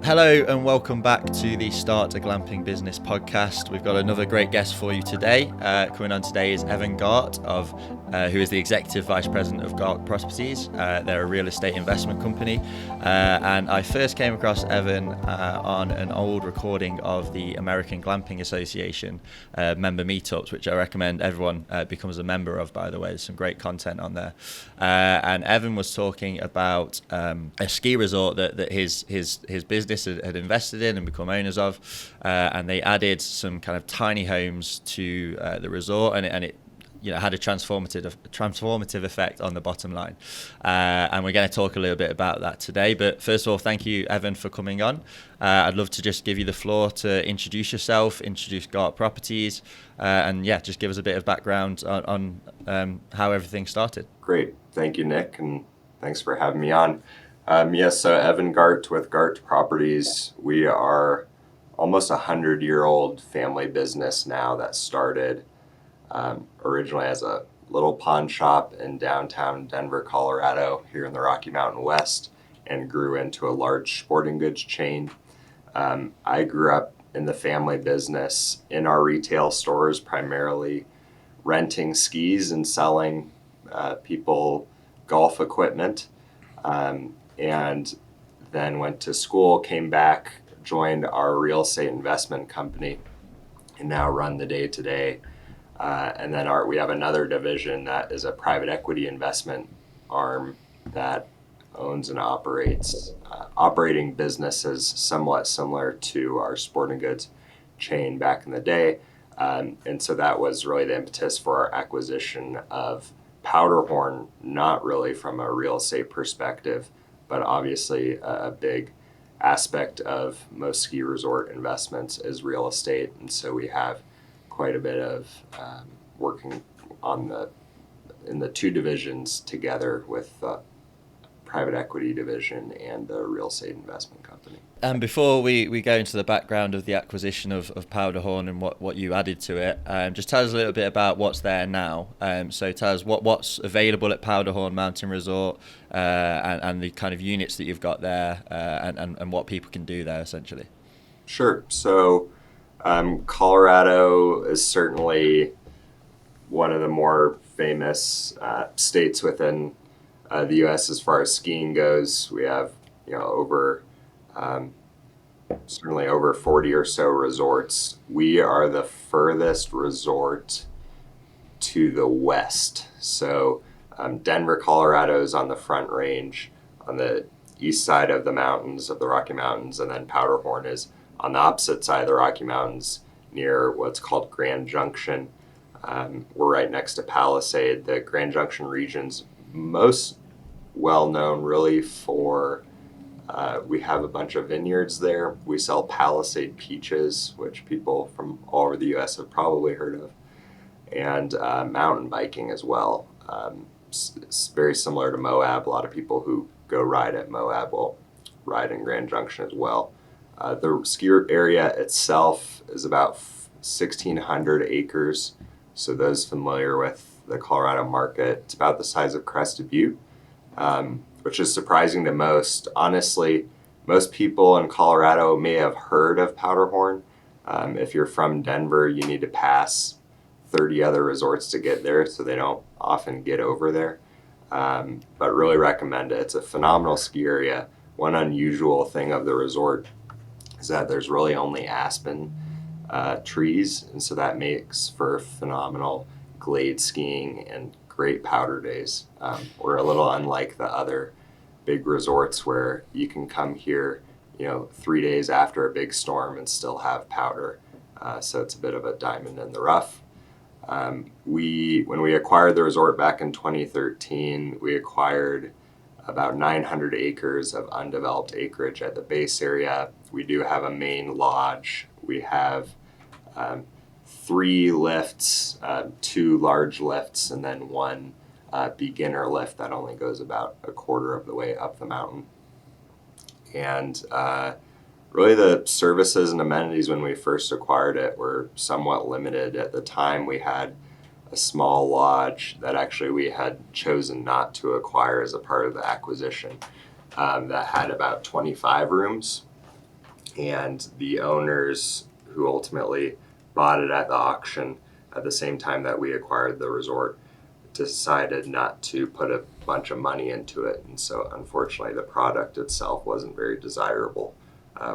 Hello and welcome back to the Start a Glamping Business podcast. We've got another great guest for you today. Coming on today is Evan Gart, who is the Executive Vice President of Gart Properties. They're a real estate investment company. And I first came across Evan on an old recording of the American Glamping Association member meetups, which I recommend everyone becomes a member of, by the way. There's some great content on there. And Evan was talking about a ski resort that his business had invested in and become owners of, and they added some kind of tiny homes to the resort, and it had a transformative effect on the bottom line. And we're going to talk a little bit about that today. But first of all, thank you, Evan, for coming on. I'd love to just give you the floor to introduce yourself, introduce Gart Properties, and just give us a bit of background on how everything started. Great. Thank you, Nick, and thanks for having me on. So Evan Gart with Gart Properties. We are almost 100-year-old family business now that started originally as a little pawn shop in downtown Denver, Colorado, here in the Rocky Mountain West, and grew into a large sporting goods chain. I grew up in the family business in our retail stores, primarily renting skis and selling people golf equipment. And then went to school, came back, joined our real estate investment company, and now run the day-to-day. And then we have another division that is a private equity investment arm that owns and operates operating businesses somewhat similar to our sporting goods chain back in the day. And so that was really the impetus for our acquisition of Powderhorn, not really from a real estate perspective, but obviously a big aspect of most ski resort investments is real estate. And so we have quite a bit of working in the two divisions together with the private equity division and the real estate investment company. And before we go into the background of the acquisition of Powderhorn and what you added to it, just tell us a little bit about what's there now. So tell us what's available at Powderhorn Mountain Resort and the kind of units that you've got there and what people can do there, essentially. Sure. So Colorado is certainly one of the more famous states within the U.S. as far as skiing goes. We have certainly over 40 or so resorts. We are the furthest resort to the west. So Denver, Colorado is on the Front Range on the east side of the mountains, of the Rocky Mountains, and then Powderhorn is on the opposite side of the Rocky Mountains near what's called Grand Junction. We're right next to Palisade. The Grand Junction region's most well known really for we have a bunch of vineyards there. We sell Palisade peaches, which people from all over the U.S. have probably heard of, and mountain biking as well. It's very similar to Moab. A lot of people who go ride at Moab will ride in Grand Junction as well. The ski area itself is about 1,600 acres. So those familiar with the Colorado market, it's about the size of Crested Butte. Which is surprising to most. Honestly, most people in Colorado may have heard of Powderhorn. If you're from Denver, you need to pass 30 other resorts to get there, so they don't often get over there. But really recommend it. It's a phenomenal ski area. One unusual thing of the resort is that there's really only aspen trees, and so that makes for phenomenal glade skiing and great powder days. We're a little unlike the other big resorts where you can come here, 3 days after a big storm and still have powder. So it's a bit of a diamond in the rough. When we acquired the resort back in 2013, we acquired about 900 acres of undeveloped acreage at the base area. We do have a main lodge. We have 3 lifts, 2 large lifts, and then 1 beginner lift that only goes about a quarter of the way up the mountain. And really the services and amenities when we first acquired it were somewhat limited. At the time, we had a small lodge that actually we had chosen not to acquire as a part of the acquisition that had about 25 rooms. And the owners who ultimately bought it at the auction at the same time that we acquired the resort decided not to put a bunch of money into it. And so unfortunately the product itself wasn't very desirable,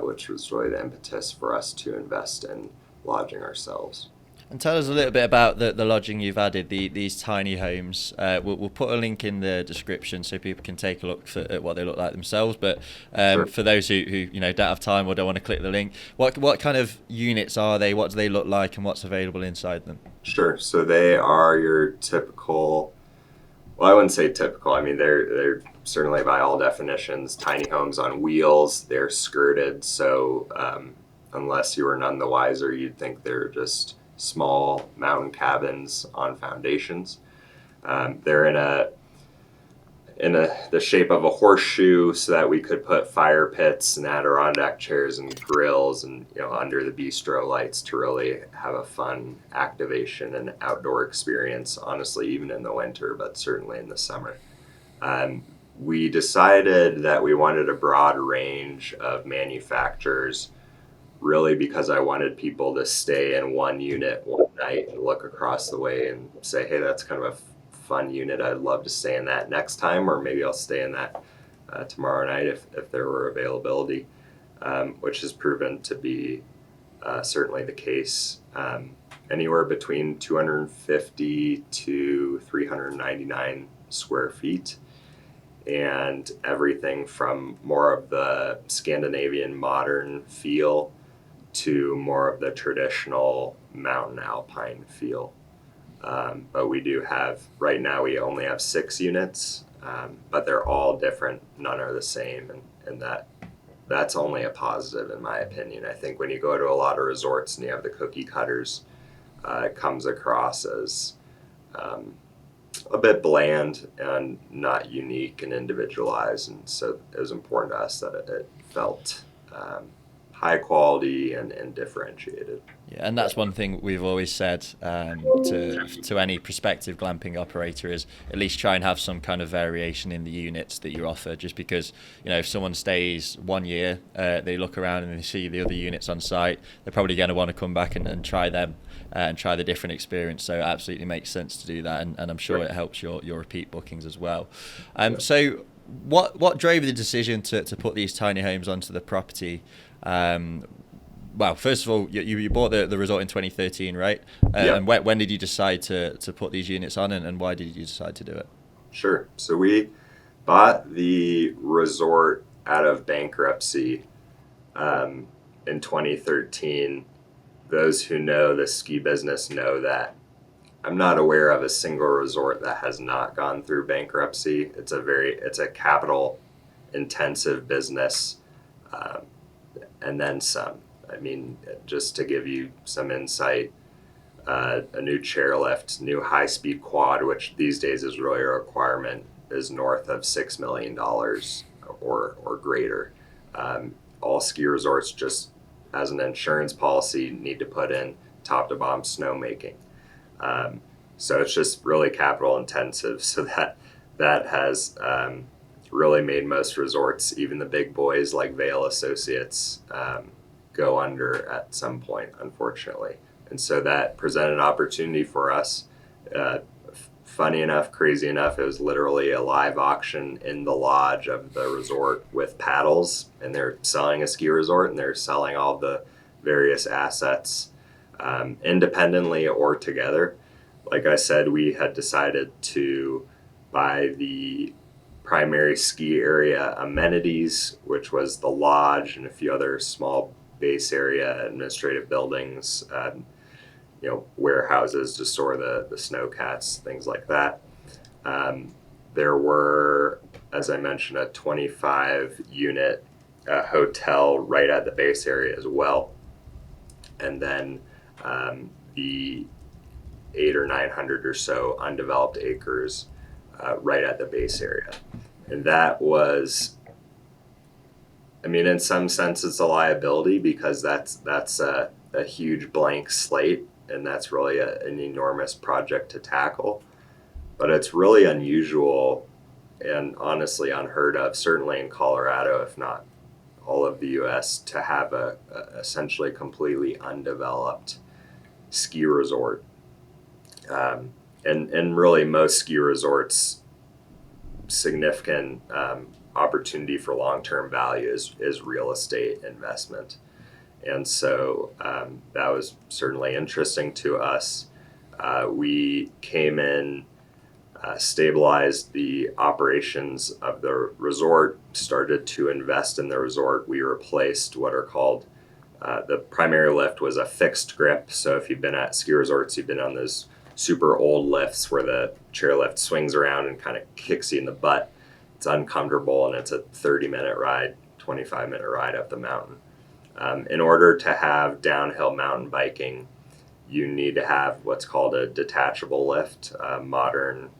which was really the impetus for us to invest in lodging ourselves. And tell us a little bit about the lodging you've added, these tiny homes. We'll put a link in the description so people can take a look at what they look like themselves. But Sure. for those who don't have time or don't want to click the link, what kind of units are they? What do they look like, and what's available inside them? Sure. So they are your typical, well, I wouldn't say typical. I mean, they're certainly by all definitions tiny homes on wheels. They're skirted, so unless you were none the wiser, you'd think they're just small mountain cabins on foundations. They're in the shape of a horseshoe, so that we could put fire pits and Adirondack chairs and grills and under the bistro lights to really have a fun activation and outdoor experience. Honestly, even in the winter, but certainly in the summer. We decided that we wanted a broad range of manufacturers, really because I wanted people to stay in one unit one night and look across the way and say, hey, that's kind of a fun unit. I'd love to stay in that next time, or maybe I'll stay in that tomorrow night if there were availability, which has proven to be certainly the case. Anywhere between 250 to 399 square feet. And everything from more of the Scandinavian modern feel to more of the traditional mountain alpine feel. But we do have, right now we only have 6 units, but they're all different. None are the same. And that's only a positive in my opinion. I think when you go to a lot of resorts and you have the cookie cutters, it comes across as a bit bland and not unique and individualized. And so it was important to us that it felt high quality and differentiated. Yeah, and that's one thing we've always said to any prospective glamping operator is at least try and have some kind of variation in the units that you offer. Just because if someone stays 1 year, they look around and they see the other units on site, they're probably going to want to come back and try them and try the different experience. So it absolutely makes sense to do that, and I'm sure it helps your repeat bookings as well. So what drove the decision to put these tiny homes onto the property? Well, first of all, you bought the resort in 2013, right? And when did you decide to put these units on, and why did you decide to do it? Sure. So we bought the resort out of bankruptcy in 2013. Those who know the ski business know that I'm not aware of a single resort that has not gone through bankruptcy. It's a capital intensive business, and then some. I mean, just to give you some insight, a new chairlift, new high-speed quad, which these days is really a requirement, is north of $6 million or greater. All ski resorts, just as an insurance policy, need to put in top-to-bottom snowmaking. So it's just really capital intensive. So that has really made most resorts, even the big boys like Vail Associates, go under at some point, unfortunately. And so that presented an opportunity for us. Funny enough, crazy enough, it was literally a live auction in the lodge of the resort with paddles, and they're selling a ski resort and they're selling all the various assets independently or together. Like I said, we had decided to buy the primary ski area amenities, which was the lodge and a few other small base area administrative buildings, warehouses to store the snowcats, things like that. There were, as I mentioned, a 25 unit hotel right at the base area as well. And then the 800 or 900 or so undeveloped acres right at the base area. And that was, I mean, in some sense, it's a liability because that's a huge blank slate, and that's really an enormous project to tackle. But it's really unusual and honestly unheard of, certainly in Colorado, if not all of the U.S. to have a essentially completely undeveloped ski resort. And really most ski resorts, significant opportunity for long-term value is real estate investment. And so that was certainly interesting to us. We came in, stabilized the operations of the resort, started to invest in the resort. We replaced what are called, the primary lift was a fixed grip. So if you've been at ski resorts, you've been on those super old lifts where the chairlift swings around and kind of kicks you in the butt. It's uncomfortable, and it's a 30-minute ride, 25-minute ride up the mountain. In order to have downhill mountain biking, you need to have what's called a detachable lift, modern,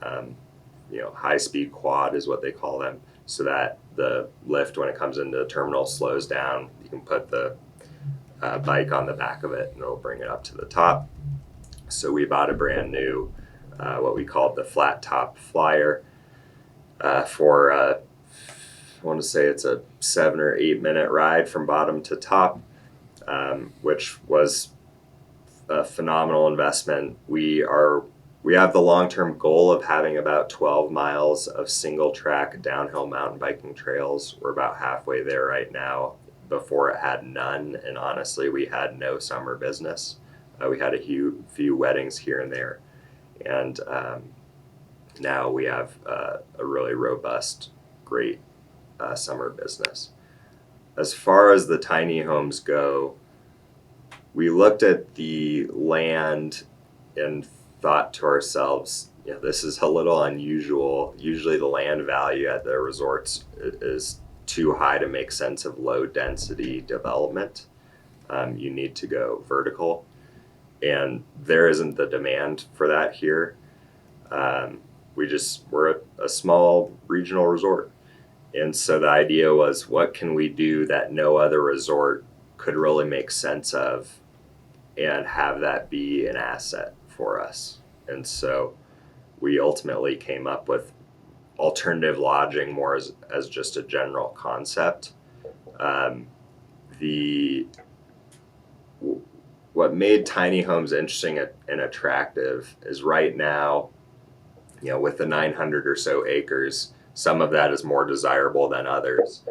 high-speed quad is what they call them, so that the lift, when it comes into the terminal, slows down. You can put the bike on the back of it, and it'll bring it up to the top. So we bought a brand new, what we called the flat top flyer, for I want to say it's a 7 or 8 minute ride from bottom to top, which was a phenomenal investment. We have the long-term goal of having about 12 miles of single track downhill mountain biking trails. We're about halfway there right now. Before, it had none, and honestly, we had no summer business. We had a few weddings here and there, and now we have a really robust, great summer business. As far as the tiny homes go, we looked at the land and thought to ourselves, this is a little unusual. Usually the land value at the resorts is too high to make sense of low density development. You need to go vertical, and there isn't the demand for that here. We're a small regional resort. And so the idea was, what can we do that no other resort could really make sense of and have that be an asset for us? And so we ultimately came up with alternative lodging more as just a general concept. What made tiny homes interesting and attractive is right now, with the 900 or so acres, some of that is more desirable than others.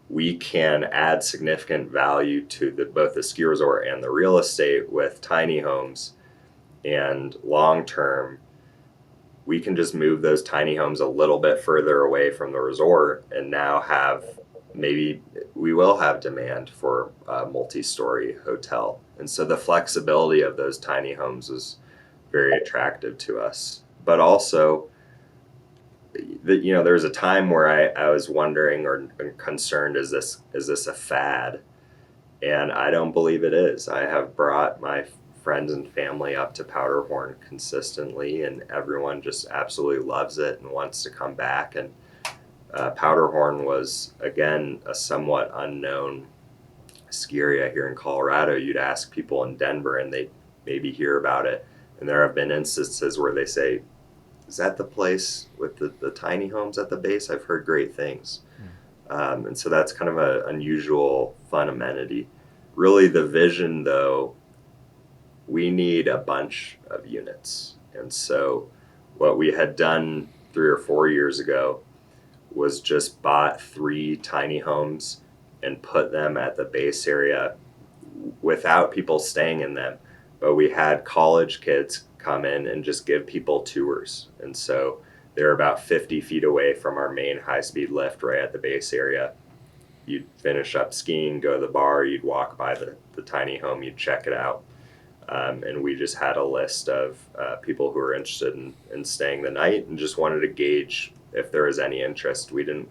We can add significant value to both the ski resort and the real estate with tiny homes, and long term, we can just move those tiny homes a little bit further away from the resort, and now maybe we will have demand for a multi-story hotel. And so the flexibility of those tiny homes is very attractive to us. But also, there was a time where I was wondering or concerned, is this a fad? And I don't believe it is. I have brought my friends and family up to Powderhorn consistently, and everyone just absolutely loves it and wants to come back. And Powderhorn was, again, a somewhat unknown ski area here in Colorado. You'd ask people in Denver and they'd maybe hear about it. And there have been instances where they say, is that the place with the tiny homes at the base? I've heard great things. And so that's kind of an unusual, fun amenity. Really, the vision, though, we need a bunch of units. And so what we had done 3 or 4 years ago was just bought 3 tiny homes and put them at the base area without people staying in them. But we had college kids come in and just give people tours. And so they're about 50 feet away from our main high-speed lift right at the base area. You'd finish up skiing, go to the bar, you'd walk by the tiny home, you'd check it out. And we just had a list of people who were interested in staying the night and just wanted to gauge if there was any interest. We didn't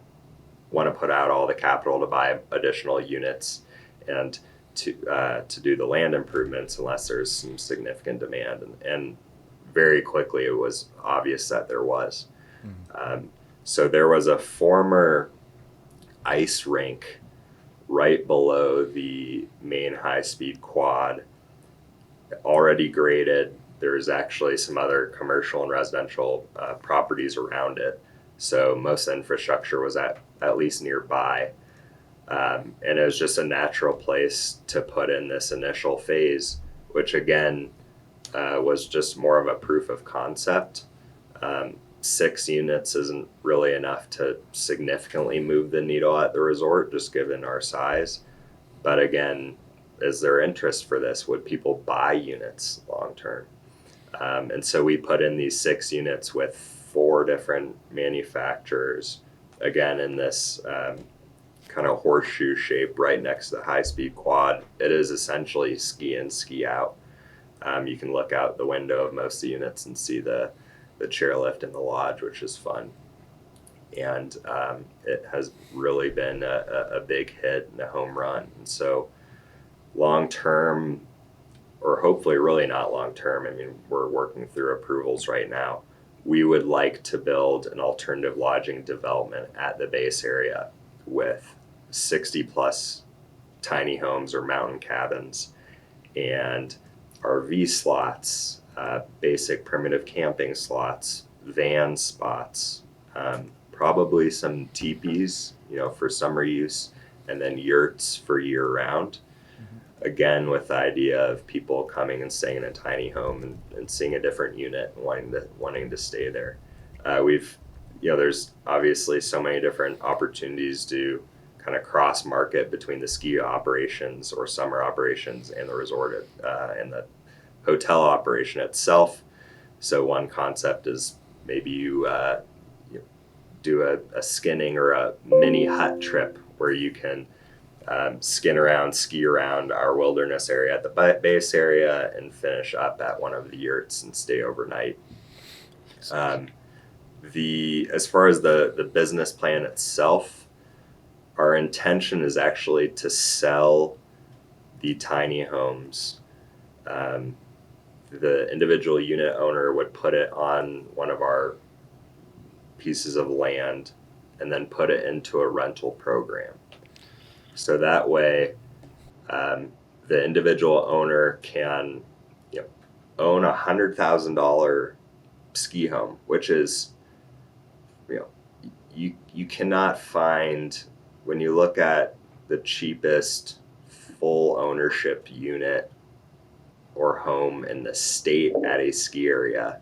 want to put out all the capital to buy additional units and to do the land improvements unless there's some significant demand. And very quickly it was obvious that there was. So there was a former ice rink right below the main high-speed quad, already graded. There's actually some other commercial and residential properties around it. So most infrastructure was at least nearby. And it was just a natural place to put in this initial phase, which again was just more of a proof of concept. 6 units isn't really enough to significantly move the needle at the resort, just given our size. But again, is there interest for this? Would people buy units long term? And so we put in these 6 units with 4 different manufacturers, again, in this kind of horseshoe shape right next to the high-speed quad. It is essentially ski in, ski out. You can look out the window of most of the units and see the chairlift in the lodge, which is fun. And it has really been a big hit and a home run. And so long term, or hopefully really not long term, I mean, we're working through approvals right now. We would like to build an alternative lodging development at the base area with 60 plus tiny homes or mountain cabins and RV slots, basic primitive camping slots, van spots, probably some teepees, for summer use, and then yurts for year round. Again, with the idea of people coming and staying in a tiny home and seeing a different unit and wanting to stay there. There's obviously so many different opportunities to kind of cross market between the ski operations or summer operations and the resort and the hotel operation itself. So one concept is maybe you do a skinning or a mini hut trip where you can skin around, ski around our wilderness area at the base area and finish up at one of the yurts and stay overnight. As far as the business plan itself, our intention is actually to sell the tiny homes. The individual unit owner would put it on one of our pieces of land and then put it into a rental program. So that way, the individual owner can own $100,000 ski home, which is, you cannot find, when you look at the cheapest full ownership unit or home in the state at a ski area,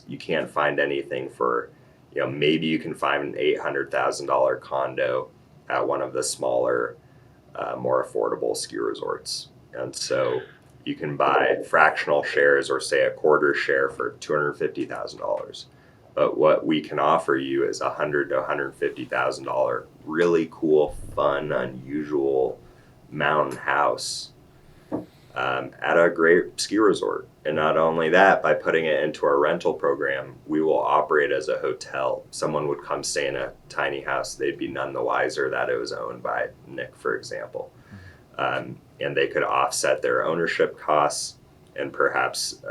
you can't find anything for, maybe you can find an $800,000 condo at one of the smaller, more affordable ski resorts. And so you can buy fractional shares or say a quarter share for $250,000. But what we can offer you is $100,000 to $150,000 really cool, fun, unusual mountain house at a great ski resort. And not only that, by putting it into our rental program, we will operate as a hotel. Someone would come stay in a tiny house. They'd be none the wiser that it was owned by Nick, for example. And they could offset their ownership costs and perhaps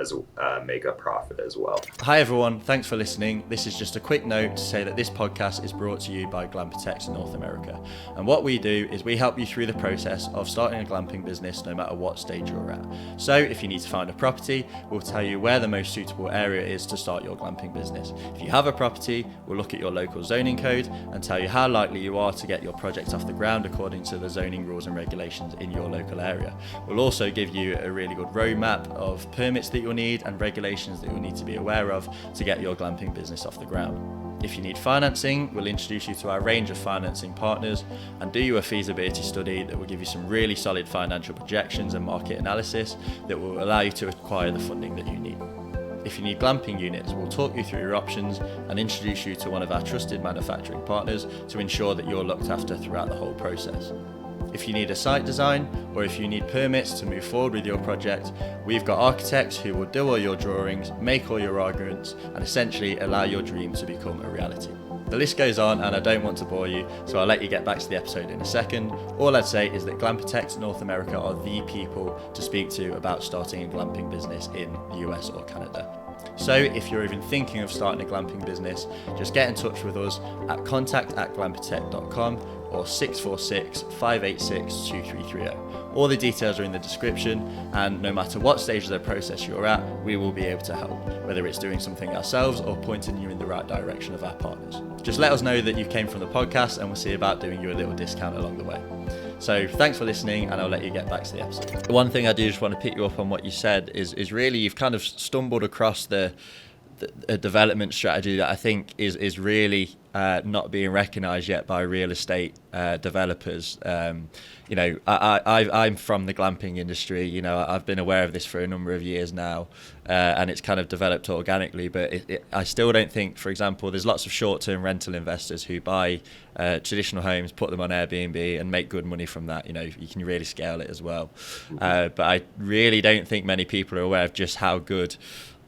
make a profit as well. Hi everyone, thanks for listening. This is just a quick note to say that this podcast is brought to you by Glamping North America. And what we do is we help you through the process of starting a glamping business no matter what stage you're at. So if you need to find a property, we'll tell you where the most suitable area is to start your glamping business. If you have a property, we'll look at your local zoning code and tell you how likely you are to get your project off the ground according to the zoning rules and regulations in your local area. We'll also give you a really good roadmap of permits that you'll need and regulations that you'll need to be aware of to get your glamping business off the ground. If you need financing, we'll introduce you to our range of financing partners and do you a feasibility study that will give you some really solid financial projections and market analysis that will allow you to acquire the funding that you need. If you need glamping units, we'll talk you through your options and introduce you to one of our trusted manufacturing partners to ensure that you're looked after throughout the whole process. If you need a site design or if you need permits to move forward with your project, we've got architects who will do all your drawings, make all your arguments, and essentially allow your dream to become a reality. The list goes on and I don't want to bore you, so I'll let you get back to the episode in a second. All I'd say is that Glamping North America are the people to speak to about starting a glamping business in the US or Canada. So if you're even thinking of starting a glamping business, just get in touch with us at contact@glamptech.com or 646-586-2330. All the details are in the description, and no matter what stage of the process you're at, we will be able to help, whether it's doing something ourselves or pointing you in the right direction of our partners. Just let us know that you came from the podcast, and we'll see about doing you a little discount along the way. So thanks for listening, and I'll let you get back to the episode. One thing I do just want to pick you up on what you said is really you've kind of stumbled across a development strategy that I think is really not being recognised yet by real estate developers. I'm from the glamping industry. I've been aware of this for a number of years now, and it's kind of developed organically. But I still don't think, for example, there's lots of short-term rental investors who buy traditional homes, put them on Airbnb, and make good money from that. You can really scale it as well. But I really don't think many people are aware of just how good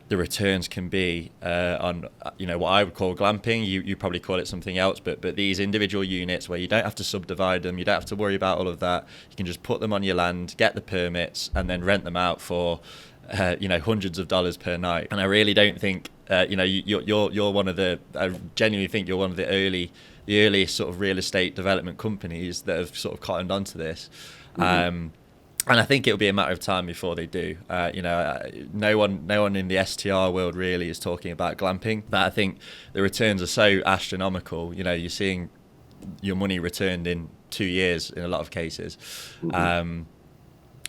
the returns can be on what I would call glamping. You probably call it something else, but these individual units where you don't have to subdivide them, you don't have to worry about all of that. You can just put them on your land, get the permits, and then rent them out for hundreds of dollars per night. And I really don't think you're one of the. I genuinely think you're one of the earliest sort of real estate development companies that have sort of cottoned onto this. And I think it'll be a matter of time before they do. No one in the STR world really is talking about glamping, but I think the returns are so astronomical. You're seeing your money returned in 2 years in a lot of cases.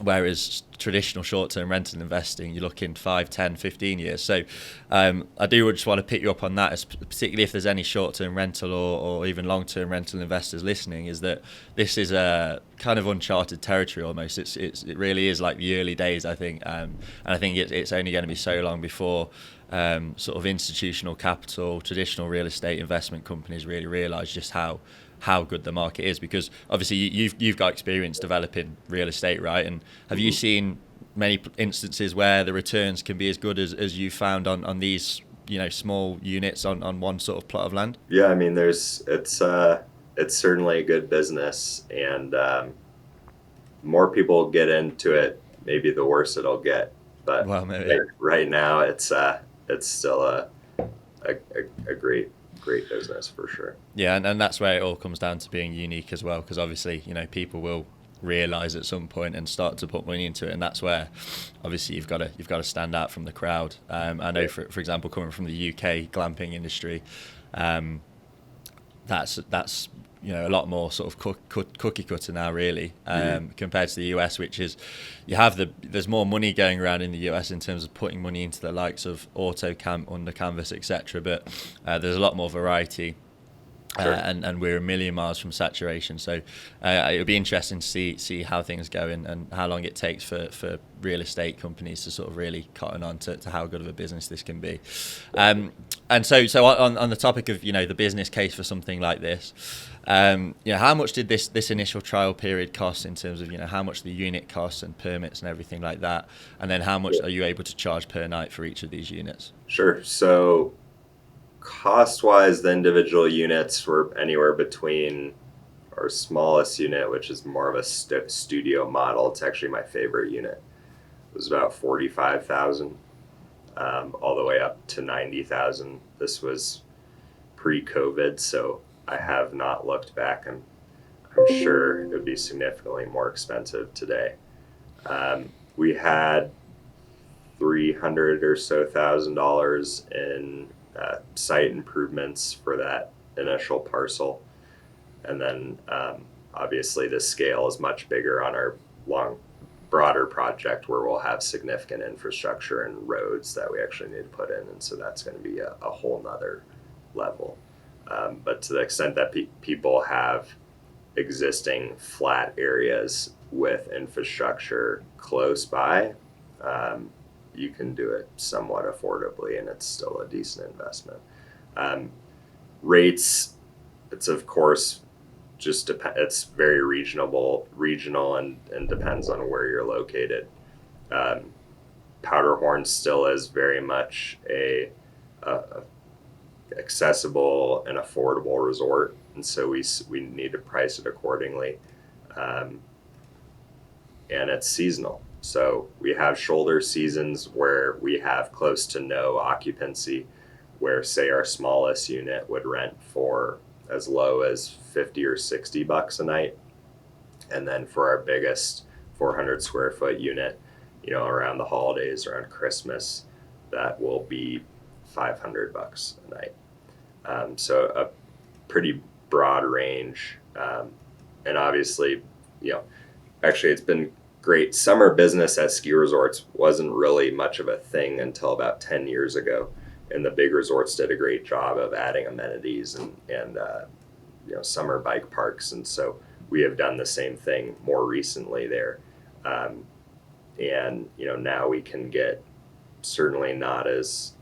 Whereas traditional short-term rental investing, you're looking 5, 10, 15 years. So I do just want to pick you up on that, particularly if there's any short-term rental or even long-term rental investors listening, is that this is a kind of uncharted territory almost. It really is like the early days, I think. And I think it's only going to be so long before sort of institutional capital, traditional real estate investment companies really realise just how good the market is, because obviously you've got experience developing real estate, right? And have you seen many instances where the returns can be as good as you found on these small units on one sort of plot of land? Yeah, I mean, it's certainly a good business, and more people get into it, maybe the worse it'll get. But right now, it's still a great business for sure. Yeah, and that's where it all comes down to being unique as well, because obviously people will realize at some point and start to put money into it, and that's where obviously you've got to stand out from the crowd. I know for example, coming from the UK glamping industry, that's a lot more sort of cookie cutter now, really, compared to the US, which is there's more money going around in the US in terms of putting money into the likes of auto camp, under canvas, etc. But there's a lot more variety. Sure. And we're a million miles from saturation, so it'll be interesting to see how things go and how long it takes for real estate companies to sort of really cotton on to how good of a business this can be. And so on the topic of the business case for something like this, how much did this initial trial period cost in terms of how much the unit costs and permits and everything like that, and then how much are you able to charge per night for each of these units? Sure. So cost-wise, the individual units were anywhere between our smallest unit, which is more of a studio model. It's actually my favorite unit. It was about $45,000, all the way up to $90,000. This was pre-COVID, so I have not looked back, and I'm sure it would be significantly more expensive today. We had $300,000 or so in site improvements for that initial parcel, and then obviously the scale is much bigger on our broader project, where we'll have significant infrastructure and roads that we actually need to put in, and so that's going to be a whole nother level. But to the extent that people have existing flat areas with infrastructure close by, you can do it somewhat affordably, and it's still a decent investment. Rates, it's of course just it's very regional and depends on where you're located. Powderhorn still is very much a accessible and affordable resort, and so we need to price it accordingly. And it's seasonal. So we have shoulder seasons where we have close to no occupancy, where say our smallest unit would rent for as low as 50 or $60 a night. And then for our biggest 400 square foot unit, around the holidays, around Christmas, that will be $500 a night. So a pretty broad range. And obviously, actually it's been great. Summer business at ski resorts wasn't really much of a thing until about 10 years ago. And the big resorts did a great job of adding amenities and summer bike parks. And so we have done the same thing more recently there. And now we can get certainly not as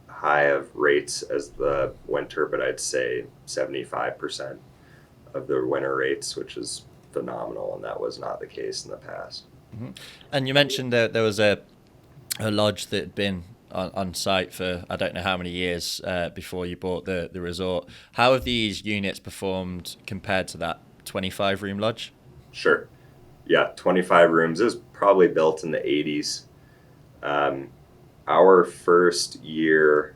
high of rates as the winter, but I'd say 75% of the winter rates, which is phenomenal, and that was not the case in the past. Mm-hmm. And you mentioned that there was a lodge that had been on site for I don't know how many years before you bought the resort. How have these units performed compared to that 25 room lodge? Sure. Yeah, 25 rooms. It was probably built in the 80s. Our first year,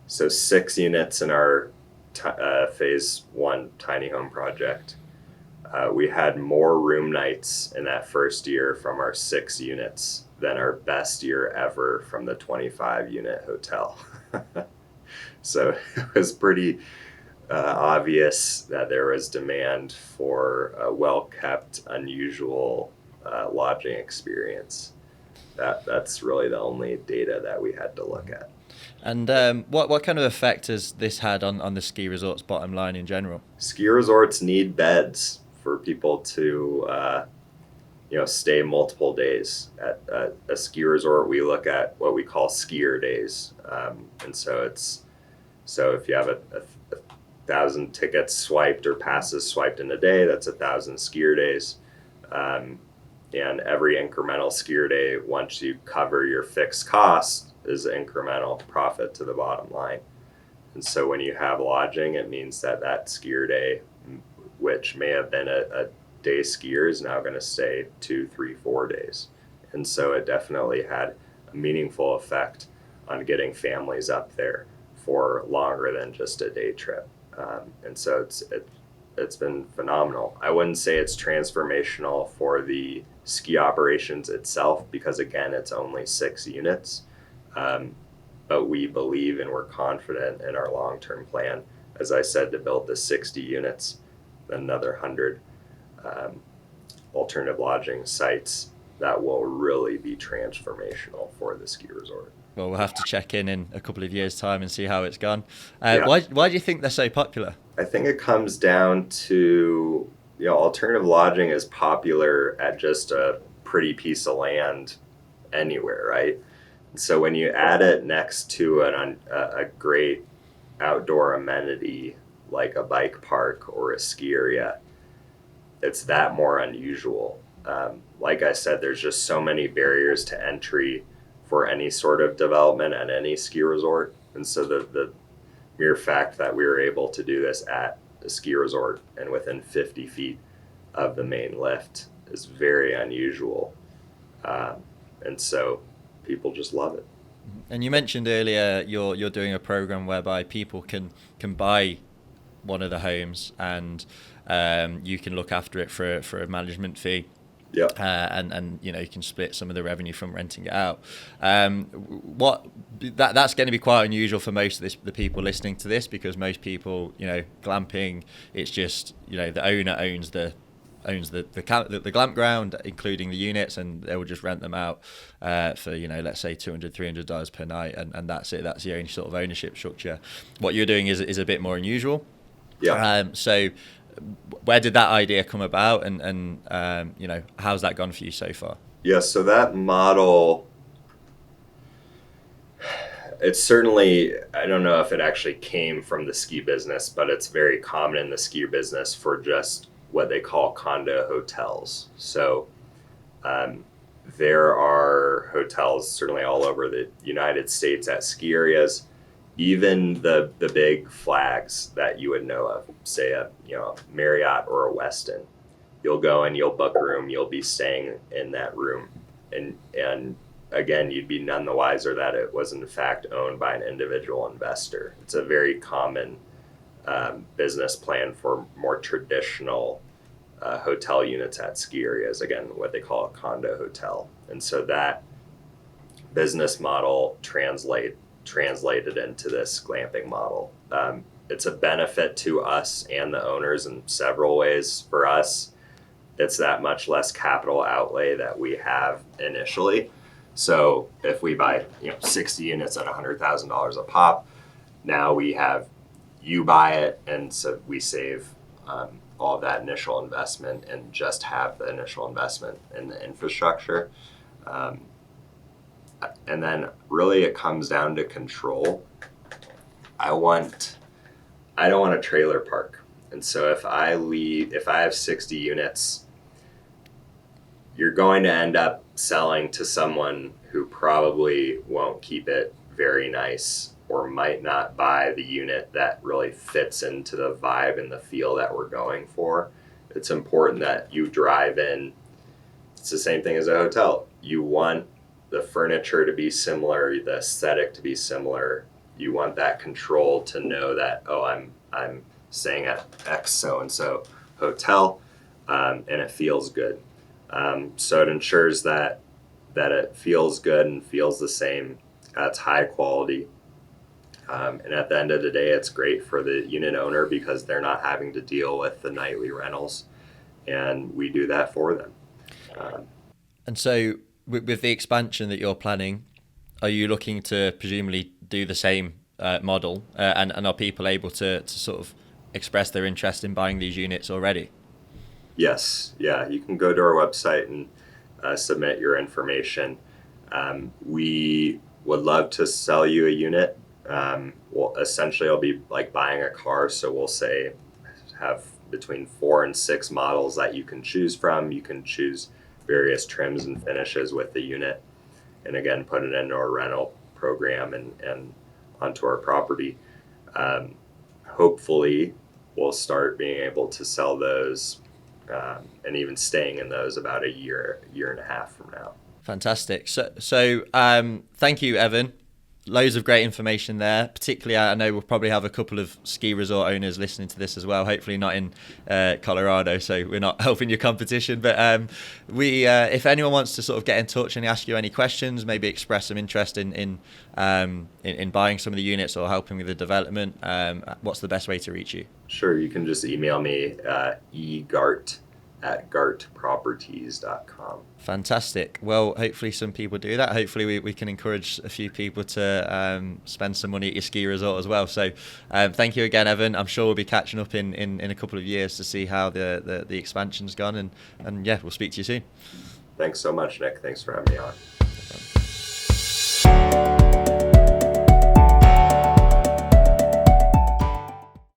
so 6 units in our phase 1 tiny home project. We had more room nights in that first year from our 6 units than our best year ever from the 25 unit hotel. So it was pretty obvious that there was demand for a well-kept, unusual lodging experience. That's really the only data that we had to look at. And what kind of effect has this had on the ski resort's bottom line in general? Ski resorts need beds for people to stay multiple days. At a ski resort, we look at what we call skier days. And so if you have a 1,000 tickets swiped or passes swiped in a day, that's 1,000 skier days. And every incremental skier day, once you cover your fixed costs, is incremental profit to the bottom line. And so when you have lodging, it means that skier day, which may have been a day skier, is now going to stay 2, 3, 4 days. And so it definitely had a meaningful effect on getting families up there for longer than just a day trip. And so it's been phenomenal. I wouldn't say it's transformational for the ski operations itself, because again, it's only 6 units. But we believe and we're confident in our long-term plan, as I said, to build the 60 units, another 100 alternative lodging sites that will really be transformational for the ski resort. Well, we'll have to check in a couple of years' time and see how it's gone. Yeah. Why do you think they're so popular? I think it comes down to, alternative lodging is popular at just a pretty piece of land anywhere, right? So when you add it next to a great outdoor amenity like a bike park or a ski area, it's that more unusual. Like I said, there's just so many barriers to entry for any sort of development at any ski resort. And so the mere fact that we were able to do this at a ski resort and within 50 feet of the main lift is very unusual. And so people just love it. And you mentioned earlier you're doing a program whereby people can buy one of the homes and you can look after it for a management fee. Yeah. And you can split some of the revenue from renting it out. That's going to be quite unusual for most of the people listening to this, because most people, glamping, it's just the owner owns the glamp ground, including the units, and they will just rent them out for let's say $200-$300 per night, and that's it. That's the only sort of ownership structure. What you're doing is a bit more unusual. Yeah. So where did that idea come about, and how's that gone for you so far? Yeah, so that model, it's certainly, I don't know if it actually came from the ski business, but it's very common in the ski business for just what they call condo hotels. So there are hotels certainly all over the United States at ski areas, even the big flags that you would know of, say a Marriott or a Westin. You'll go and you'll book a room, you'll be staying in that room, and again, you'd be none the wiser that it was in fact owned by an individual investor. It's a very common business plan for more traditional hotel units at ski areas, again, what they call a condo hotel. And so that business model translated into this glamping model. It's a benefit to us and the owners in several ways. For us, it's that much less capital outlay that we have initially. So if we buy 60 units at $100,000 a pop, now you buy it, and so we save all of that initial investment and just have the initial investment in the infrastructure. And then really it comes down to control. I don't want a trailer park. And so if I have 60 units, you're going to end up selling to someone who probably won't keep it very nice or might not buy the unit that really fits into the vibe and the feel that we're going for. It's important that you drive in. It's the same thing as a hotel. You want the furniture to be similar, the aesthetic to be similar. You want that control to know that, oh, I'm staying at X so-and-so hotel, and it feels good. So it ensures that it feels good and feels the same. It's high quality. And at the end of the day, it's great for the unit owner because they're not having to deal with the nightly rentals, and we do that for them. And so with the expansion that you're planning, are you looking to presumably do the same model? And are people able to sort of express their interest in buying these units already? Yes. Yeah. You can go to our website and submit your information. We would love to sell you a unit. Well, essentially, it'll be like buying a car. So we'll say have between 4 and 6 models that you can choose from. You can choose various trims and finishes with the unit, and again, put it into our rental program and onto our property. Hopefully, we'll start being able to sell those and even staying in those about a year and a half from now. Fantastic. So thank you, Evan. Loads of great information there. Particularly, I know we'll probably have a couple of ski resort owners listening to this as well. Hopefully not in Colorado, so we're not helping your competition. But if anyone wants to sort of get in touch and ask you any questions, maybe express some interest in buying some of the units or helping with the development, what's the best way to reach you? Sure, you can just email me egart@gartproperties.com. Fantastic. Well, hopefully some people do that. Hopefully we can encourage a few people to spend some money at your ski resort as well. So thank you again, Evan. I'm sure we'll be catching up in a couple of years to see how the expansion's gone. And yeah, we'll speak to you soon. Thanks so much, Nick. Thanks for having me on.